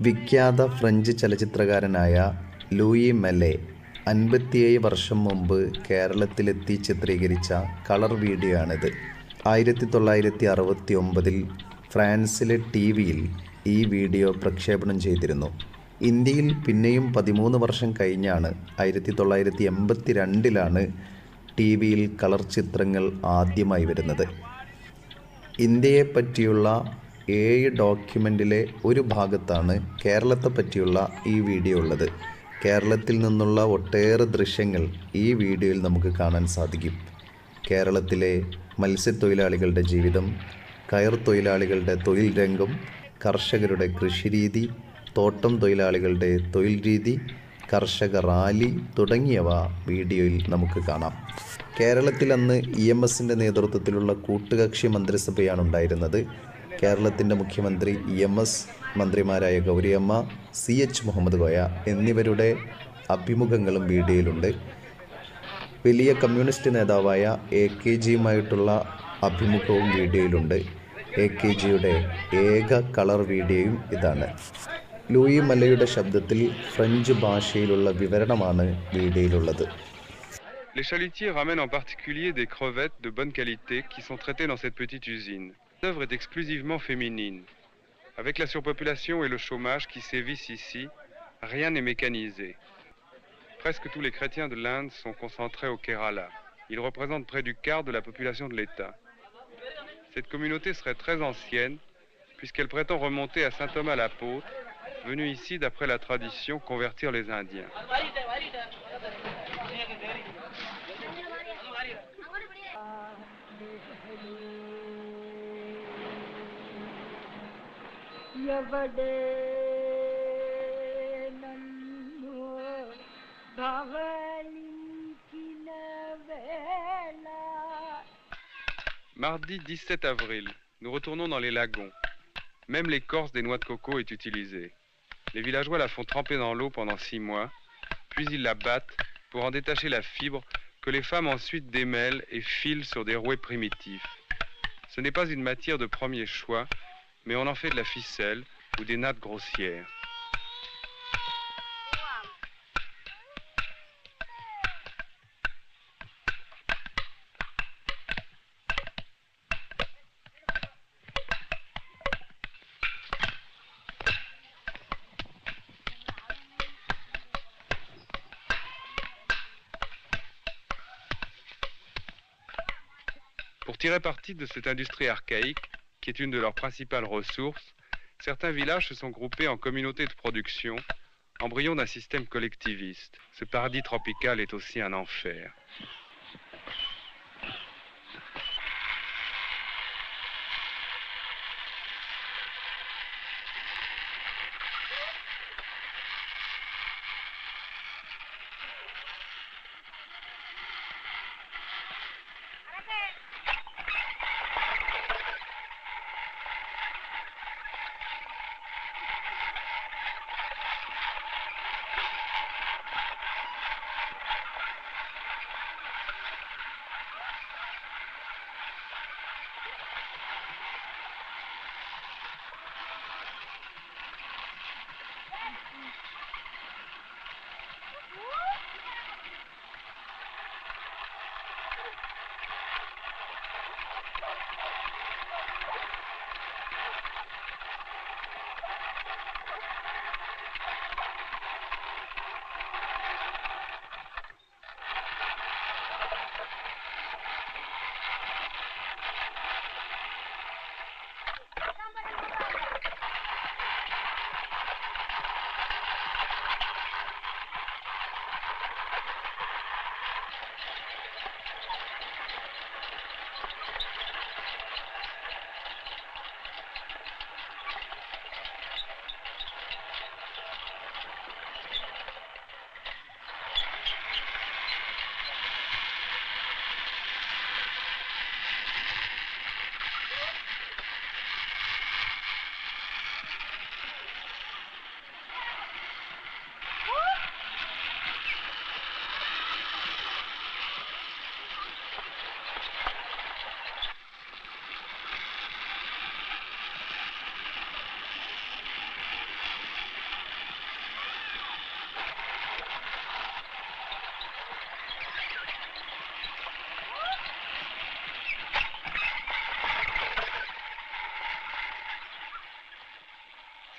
വിഖ്യാത ഫ്രഞ്ച് ചലച്ചിത്രകാരനായ ലൂയി മെല്ലെ 57 വർഷം മുമ്പ് കേരളത്തിലെത്തി ചിത്രീകരിച്ച കളർ വീഡിയോ ആണിത്. 1969 ഫ്രാൻസിലെ ടിവിയിൽ ഈ വീഡിയോ പ്രക്ഷേപണം ചെയ്തിരുന്നു. ഇന്ത്യയിൽ പിന്നെയും 13 വർഷം കഴിഞ്ഞാണ് 1982 ടിവിയിൽ കളർ ചിത്രങ്ങൾ ആദ്യമായി വരുന്നത്. ഇന്ത്യയെപ്പറ്റിയുള്ള 7 ഡോക്യുമെൻ്റിലെ ഒരു ഭാഗത്താണ് കേരളത്തെ പറ്റിയുള്ള ഈ വീഡിയോ ഉള്ളത്. കേരളത്തിൽ നിന്നുള്ള ഒട്ടേറെ ദൃശ്യങ്ങൾ ഈ വീഡിയോയിൽ നമുക്ക് കാണാൻ സാധിക്കും. കേരളത്തിലെ മത്സ്യത്തൊഴിലാളികളുടെ ജീവിതം, കയർ തൊഴിലാളികളുടെ തൊഴിൽ രംഗം, കർഷകരുടെ കൃഷിരീതി, തോട്ടം തൊഴിലാളികളുടെ തൊഴിൽ രീതി, കർഷക റാലി തുടങ്ങിയവ വീഡിയോയിൽ നമുക്ക് കാണാം. കേരളത്തിൽ അന്ന് EMSൻ്റെ നേതൃത്വത്തിലുള്ള കൂട്ടുകക്ഷി മന്ത്രിസഭയാണ് ഉണ്ടായിരുന്നത്. കേരളത്തിൻ്റെ മുഖ്യമന്ത്രി EMS, മന്ത്രിമാരായ ഗൗരിയമ്മ, CH മുഹമ്മദ് കോയ എന്നിവരുടെ അഭിമുഖങ്ങളും വീഡിയോയിലുണ്ട്. വലിയ കമ്മ്യൂണിസ്റ്റ് നേതാവായ AKGയുമായിട്ടുള്ള അഭിമുഖവും വീഡിയോയിലുണ്ട്. AKGയുടെ ഏക കളർ വീഡിയോയും ഇതാണ്. ലൂയി മെല്ലെയുടെ ശബ്ദത്തിൽ ഫ്രഞ്ച് ഭാഷയിലുള്ള വിവരണമാണ് വീഡിയോയിലുള്ളത്. Les chalutiers ramènent en particulier des crevettes de bonne qualité qui sont traitées dans cette petite usine. L'œuvre est exclusivement féminine. Avec la surpopulation et le chômage qui sévissent ici, rien n'est mécanisé. Presque tous les chrétiens de l'Inde sont concentrés au Kerala. Ils représentent près du quart de la population de l'État. Cette communauté serait très ancienne puisqu'elle prétend remonter à saint Thomas l'apôtre, venu ici d'après la tradition convertir les Indiens. Mardi 17 avril, nous retournons dans les lagons. Même l'écorce des noix de coco est utilisée. Les villageois la font tremper dans l'eau pendant 6 mois, puis ils la battent pour en détacher la fibre que les femmes ensuite démêlent et filent sur des rouets primitifs. Ce n'est pas une matière de premier choix, mais on en fait de la ficelle ou des nattes grossières. Pour tirer parti de cette industrie archaïque, qui est une de leurs principales ressources, certains villages se sont groupés en communautés de production, embryon d'un système collectiviste. Ce paradis tropical est aussi un enfer.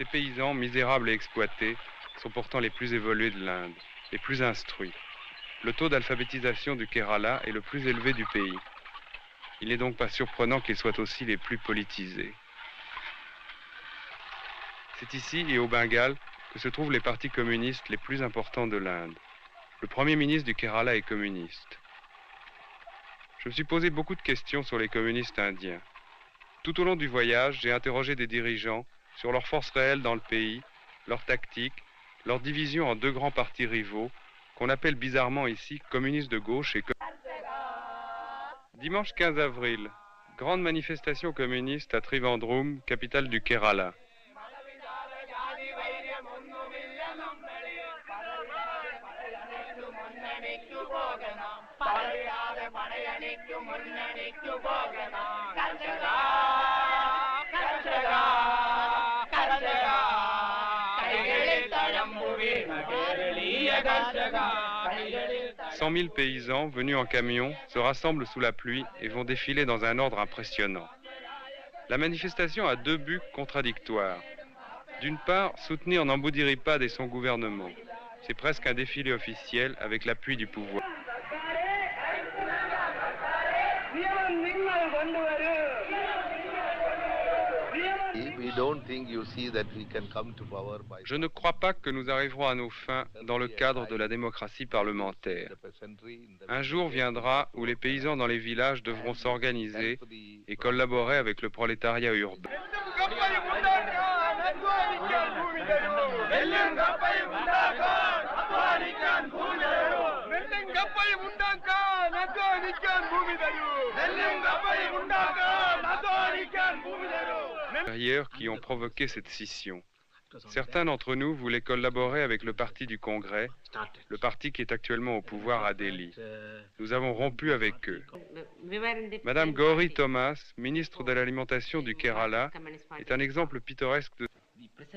Ces paysans, misérables et exploités, sont pourtant les plus évolués de l'Inde, les plus instruits. Le taux d'alphabétisation du Kerala est le plus élevé du pays. Il n'est donc pas surprenant qu'ils soient aussi les plus politisés. C'est ici et au Bengale que se trouvent les partis communistes les plus importants de l'Inde. Le premier ministre du Kerala est communiste. Je me suis posé beaucoup de questions sur les communistes indiens. Tout au long du voyage, j'ai interrogé des dirigeants sur leur force réelle dans le pays, leur tactique, leur division en deux grands partis rivaux, qu'on appelle bizarrement ici communistes de gauche et Dimanche 15 avril, grande manifestation communiste à Trivandrum, capitale du Kerala. Cent 000 paysans venus en camion se rassemblent sous la pluie et vont défiler dans un ordre impressionnant. La manifestation a deux buts contradictoires. D'une part, soutenir Namboodiripad et son gouvernement. C'est presque un défilé officiel avec l'appui du pouvoir. Je ne crois pas que nous arriverons à nos fins dans le cadre de la démocratie parlementaire. Un jour viendra où les paysans dans les villages devront s'organiser et collaborer avec le prolétariat urbain. Qui ont provoqué cette scission. Certains d'entre nous voulaient collaborer avec le parti du Congrès, le parti qui est actuellement au pouvoir à Delhi. Nous avons rompu avec eux. Madame Gauri Thomas, ministre de l'Alimentation du Kerala, est un exemple pittoresque de...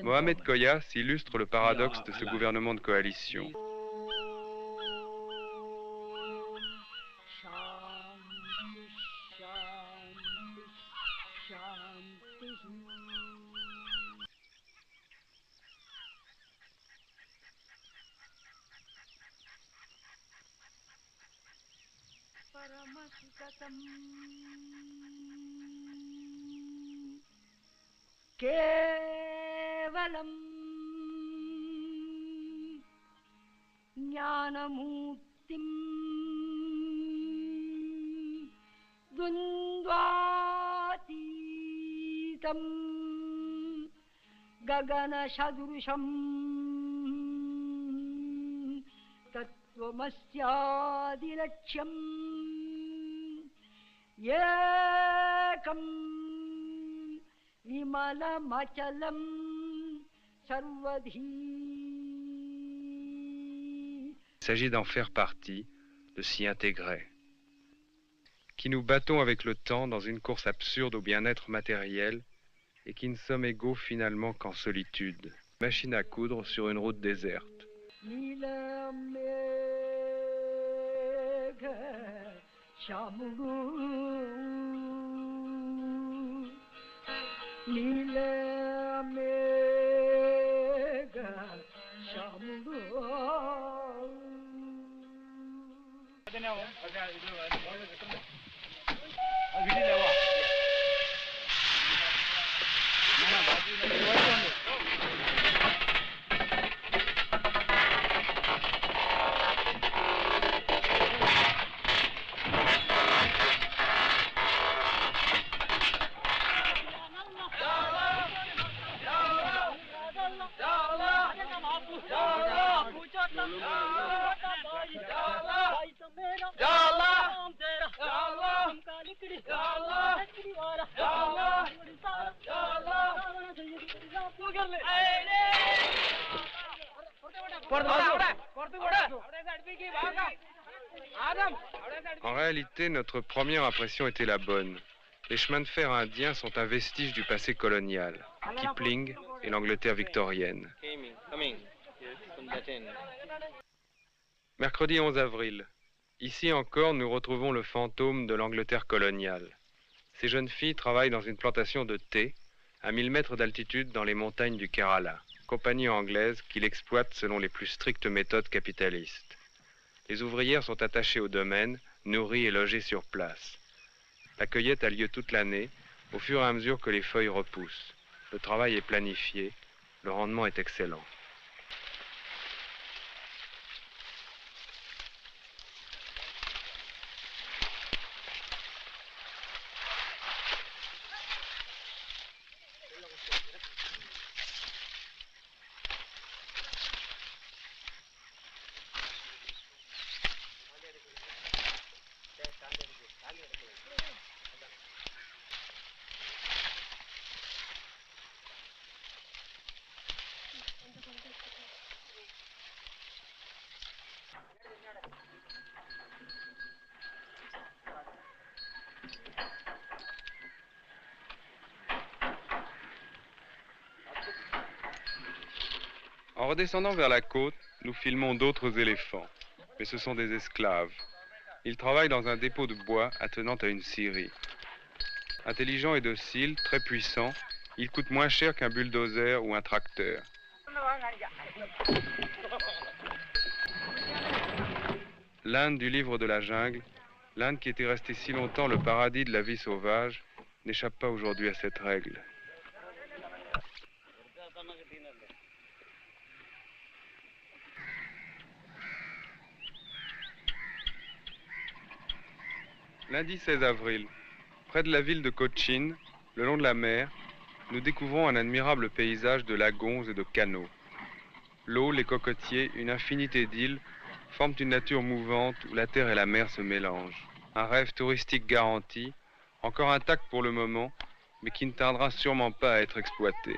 Mohamed Koyas illustre le paradoxe de ce gouvernement de coalition. Kevalam Jnanamutim Dvandvatitam Gagana Shadrusham Tattvamasyadirachyam Yekam Vimalamachalam Sarvadhi. Il s'agit d'en faire partie, de s'y intégrer. Qui nous battons avec le temps dans une course absurde au bien-être matériel et qui ne sommes égaux finalement qu'en solitude. Machine à coudre sur une route déserte. En réalité, notre première impression était la bonne. Les chemins de fer indiens sont un vestige du passé colonial, Kipling et l'Angleterre victorienne. Mercredi 11 avril. Ici encore, nous retrouvons le fantôme de l'Angleterre coloniale. Ces jeunes filles travaillent dans une plantation de thé à 1000 mètres d'altitude dans les montagnes du Kerala, compagnie anglaise qui l'exploite selon les plus strictes méthodes capitalistes. Les ouvrières sont attachées au domaine, nourries et logées sur place. La cueillette a lieu toute l'année, au fur et à mesure que les feuilles repoussent. Le travail est planifié, le rendement est excellent. En redescendant vers la côte, nous filmons d'autres éléphants, mais ce sont des esclaves. Ils travaillent dans un dépôt de bois attenant à une scierie. Intelligents et dociles, très puissants, ils coûtent moins cher qu'un bulldozer ou un tracteur. L'Inde du livre de la jungle, l'Inde qui était restée si longtemps le paradis de la vie sauvage, n'échappe pas aujourd'hui à cette règle. Lundi 16 avril, près de la ville de Cochin, le long de la mer, nous découvrons un admirable paysage de lagons et de canaux. L'eau, les cocotiers, une infinité d'îles forment une nature mouvante où la terre et la mer se mélangent. Un rêve touristique garanti, encore intact pour le moment, mais qui ne tardera sûrement pas à être exploité.